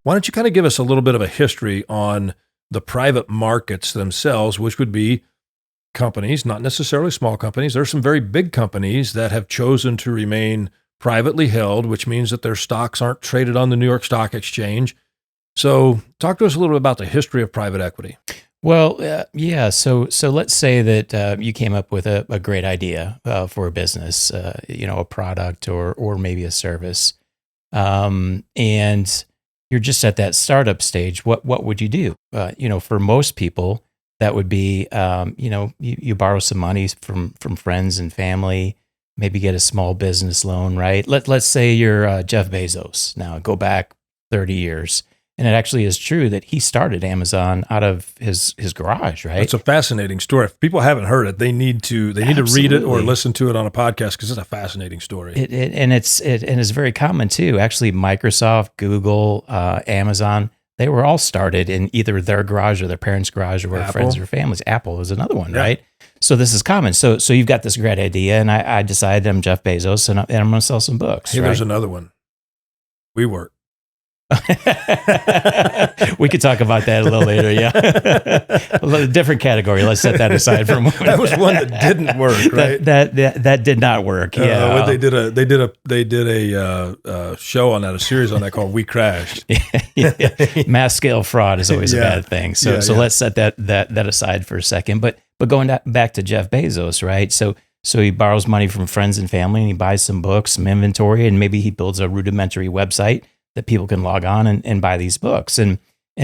Why don't you kind of give us a little bit of a history on the private markets themselves, which would be companies, not necessarily small companies. There's some very big companies that have chosen to remain privately held, which means that their stocks aren't traded on the New York Stock Exchange. So talk to us a little bit about the history of private equity. Well, yeah. So let's say that you came up with a great idea for a business, a product or maybe a service, and you're just at that startup stage. What would you do? For most people, that would be, you borrow some money from friends and family, maybe get a small business loan, right? Let's say you're Jeff Bezos. Now go back 30 years. And it actually is true that he started Amazon out of his garage, right? It's a fascinating story. If people haven't heard it, they need to read it or listen to it on a podcast because it's a fascinating story. It's very common too. Actually, Microsoft, Google, Amazon, they were all started in either their garage or their parents' garage or friends or families. Apple was another one, right? So this is common. So you've got this great idea, and I decided I'm Jeff Bezos, and I'm going to sell some books. Hey, there's another one. WeWork. We could talk about that a little later. Yeah, a different category. Let's set that aside for a moment. That was one that didn't work, right? That did not work. Yeah, they did a show on that, a series on that called "We Crashed." Yeah. Mass scale fraud is always a bad thing. So let's set that aside for a second. But going back to Jeff Bezos, right? So he borrows money from friends and family, and he buys some books, some inventory, and maybe he builds a rudimentary website that people can log on and buy these books. And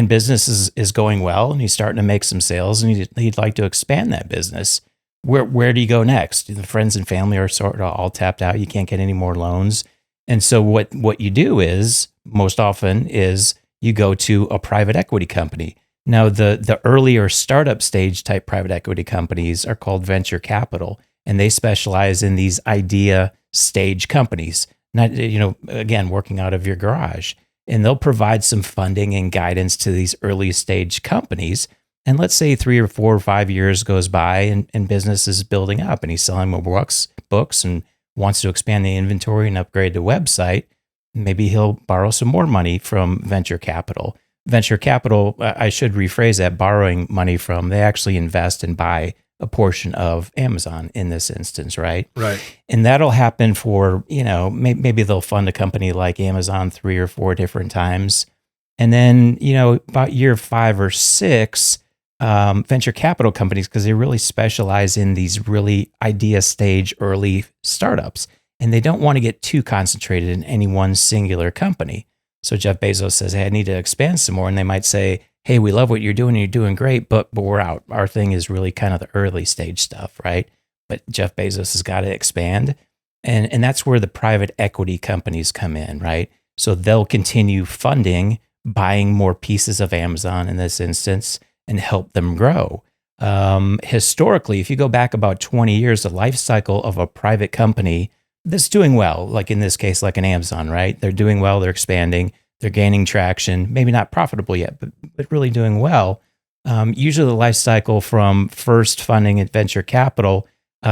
business is going well, and he's starting to make some sales, and he'd like to expand that business. Where do you go next? The friends and family are sort of all tapped out. You can't get any more loans. And so what you do is, most often, is you go to a private equity company. Now, the earlier startup stage type private equity companies are called venture capital, and they specialize in these idea stage companies. Not, again, working out of your garage. And they'll provide some funding and guidance to these early stage companies. And let's say 3 or 4 or 5 years goes by and business is building up, and he's selling more books and wants to expand the inventory and upgrade the website. Maybe he'll borrow some more money from venture capital. Venture capital, I should rephrase that, borrowing money from, they actually invest and buy a portion of Amazon in this instance, right? Right. And that'll happen for, maybe they'll fund a company like Amazon 3 or 4 different times. And then, about year 5 or 6, venture capital companies, because they really specialize in these really idea stage early startups, and they don't want to get too concentrated in any one singular company. So Jeff Bezos says, hey, I need to expand some more. And they might say, hey, we love what you're doing, and you're doing great, but we're out. Our thing is really kind of the early stage stuff, right? But Jeff Bezos has got to expand. And that's where the private equity companies come in, right? So they'll continue funding, buying more pieces of Amazon in this instance, and help them grow. Historically, if you go back about 20 years, the life cycle of a private company that's doing well, like in this case, like an Amazon, right? They're doing well, they're expanding, they're gaining traction, maybe not profitable yet, but really doing well. Usually the life cycle from first funding at venture capital,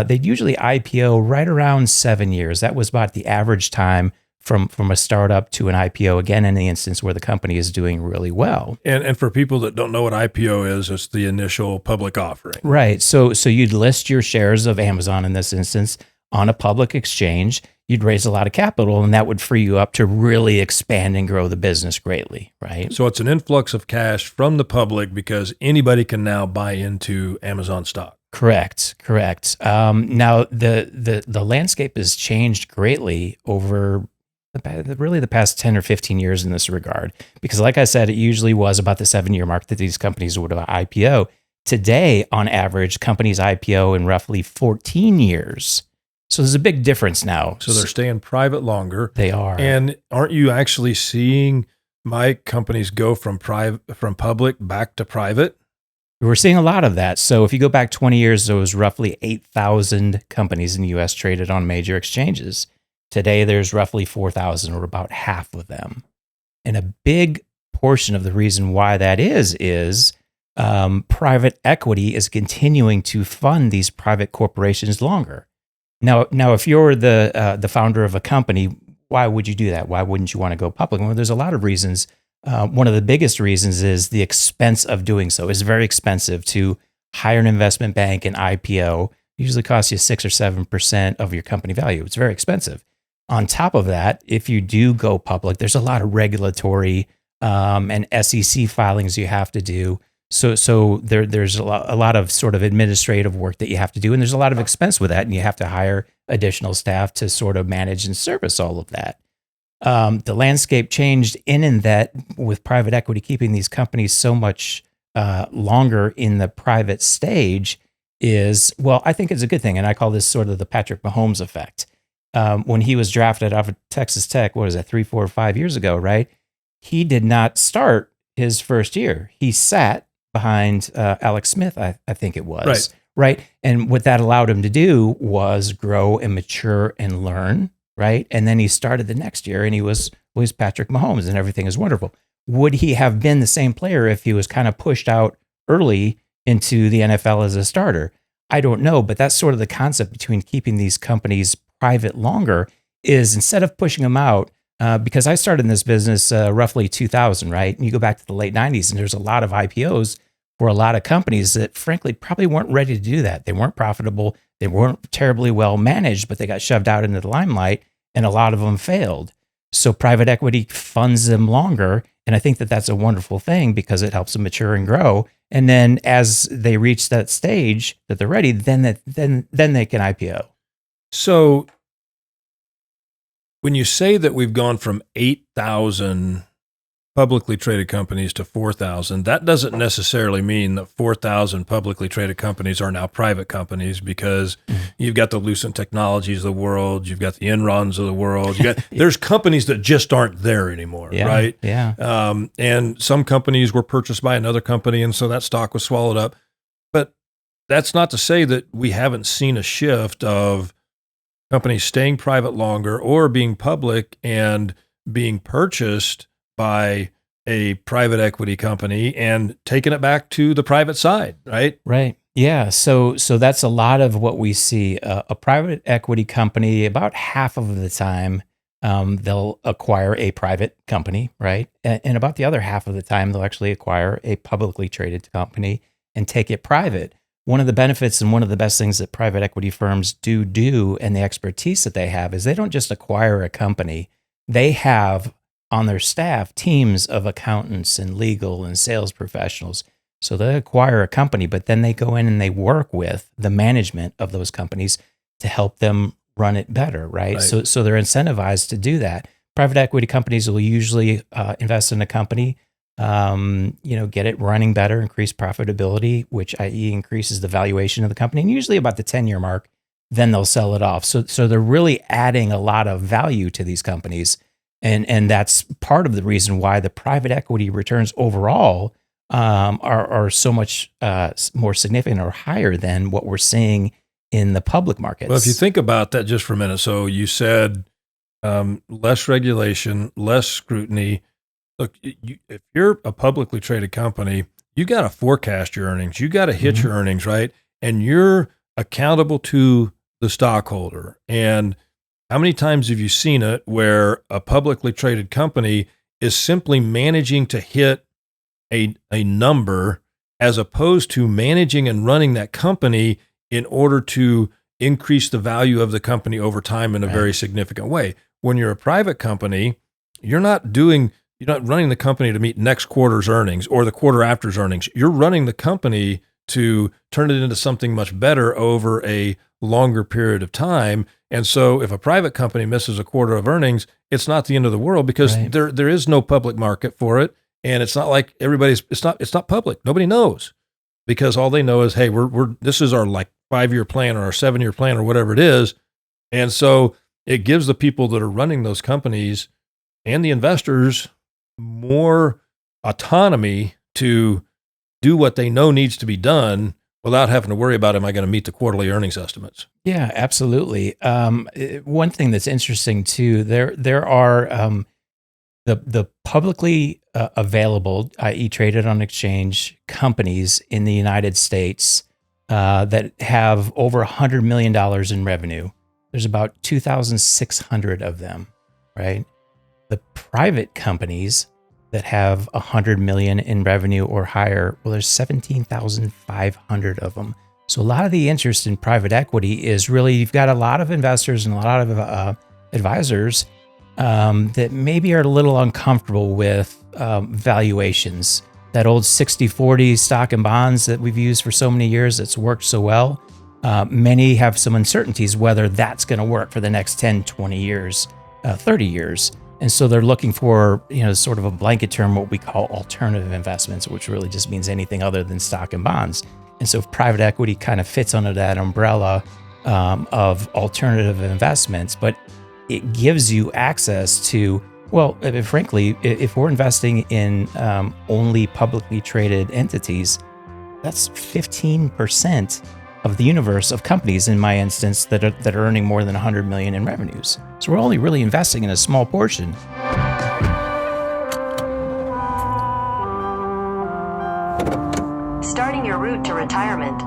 they'd usually IPO right around 7 years. That was about the average time from a startup to an IPO, again, in the instance where the company is doing really well. And for people that don't know what IPO is, it's the initial public offering. Right. So you'd list your shares of Amazon in this instance on a public exchange. You'd raise a lot of capital, and that would free you up to really expand and grow the business greatly, right? So it's an influx of cash from the public because anybody can now buy into Amazon stock. Correct. Now, the landscape has changed greatly over the past 10 or 15 years in this regard, because like I said, it usually was about the 7-year mark that these companies would IPO. Today, on average, companies IPO in roughly 14 years. So there's a big difference now. So they're staying private longer. They are. And aren't you actually seeing companies go from public back to private? We're seeing a lot of that. So if you go back 20 years, there was roughly 8,000 companies in the U.S. traded on major exchanges. Today, there's roughly 4,000, or about half of them. And a big portion of the reason why that is private equity is continuing to fund these private corporations longer. Now, if you're the founder of a company, why would you do that? Why wouldn't you want to go public? Well, there's a lot of reasons one of the biggest reasons is the expense of doing so. It's very expensive to hire an investment bank and IPO. It usually costs you 6 or 7% of your company value. It's very expensive. On top of that, if you do go public, there's a lot of regulatory and SEC filings you have to do. So there's a lot of sort of administrative work that you have to do, and there's a lot of expense with that, and you have to hire additional staff to sort of manage and service all of that. The landscape changed in that with private equity keeping these companies so much longer in the private stage is, well, I think it's a good thing, and I call this sort of the Patrick Mahomes effect. When he was drafted out of Texas Tech, what was that, 3, 4, 5 years ago, right? He did not start his first year. He sat behind Alex Smith, I think it was. Right. And what that allowed him to do was grow and mature and learn, right? And then he started the next year and he was Patrick Mahomes and everything is wonderful. Would he have been the same player if he was kind of pushed out early into the NFL as a starter? I don't know, but that's sort of the concept between keeping these companies private longer is instead of pushing them out, because I started in this business roughly 2000, right? And you go back to the late 90s and there's a lot of IPOs for a lot of companies that frankly probably weren't ready to do that. They weren't profitable. They weren't terribly well managed, but they got shoved out into the limelight and a lot of them failed. So private equity funds them longer. And I think that that's a wonderful thing because it helps them mature and grow. And then as they reach that stage that they're ready, then they can IPO. So when you say that we've gone from 8,000 publicly traded companies to 4,000, that doesn't necessarily mean that 4,000 publicly traded companies are now private companies because you've got the Lucent Technologies of the world, you've got the Enrons of the world, there's companies that just aren't there anymore, right? Yeah. And some companies were purchased by another company, and so that stock was swallowed up. But that's not to say that we haven't seen a shift of companies staying private longer or being public and being purchased by a private equity company and taking it back to the private side, right? Right. Yeah. So that's a lot of what we see. A private equity company, about half of the time, they'll acquire a private company, right? And about the other half of the time, they'll actually acquire a publicly traded company and take it private. One of the benefits and one of the best things that private equity firms do and the expertise that they have is they don't just acquire a company. They have on their staff teams of accountants and legal and sales professionals. So they acquire a company, but then they go in and they work with the management of those companies to help them run it better, right? So they're incentivized to do that. Private equity companies will usually invest in a company, get it running better, increase profitability, which i.e. increases the valuation of the company, and usually about the 10-year mark, then they'll sell it off. So they're really adding a lot of value to these companies. And that's part of the reason why the private equity returns overall are so much more significant or higher than what we're seeing in the public markets. Well, if you think about that just for a minute, so you said less regulation, less scrutiny. Look, if you're a publicly traded company, you got to forecast your earnings. You got to hit your earnings, right? And you're accountable to the stockholder. And how many times have you seen it where a publicly traded company is simply managing to hit a number as opposed to managing and running that company in order to increase the value of the company over time in a very significant way? When you're a private company, you're not running the company to meet next quarter's earnings or the quarter after's earnings. You're running the company to turn it into something much better over a longer period of time. And so if a private company misses a quarter of earnings, it's not the end of the world because there is no public market for it. And it's not like it's not public. Nobody knows because all they know is, hey, this is our 5-year plan or our 7-year plan or whatever it is. And so it gives the people that are running those companies and the investors more autonomy to do what they know needs to be done without having to worry about, am I going to meet the quarterly earnings estimates? Yeah, absolutely. One thing that's interesting too, there are the publicly available, i.e. traded on exchange companies in the United States that have over $100 million in revenue. There's about 2,600 of them, right? The private companies, that have 100 million in revenue or higher. Well, there's 17,500 of them. So a lot of the interest in private equity is really, you've got a lot of investors and a lot of advisors that maybe are a little uncomfortable with valuations. That old 60-40 stock and bonds that we've used for so many years, that's worked so well. Many have some uncertainties whether that's going to work for the next 10, 20 years, 30 years. And so they're looking for, sort of a blanket term, what we call alternative investments, which really just means anything other than stock and bonds. And so private equity kind of fits under that umbrella of alternative investments, but it gives you access to, well, frankly, if we're investing in only publicly traded entities, that's 15% of the universe of companies, in my instance, that are earning more than 100 million in revenues. So we're only really investing in a small portion. Starting your route to retirement.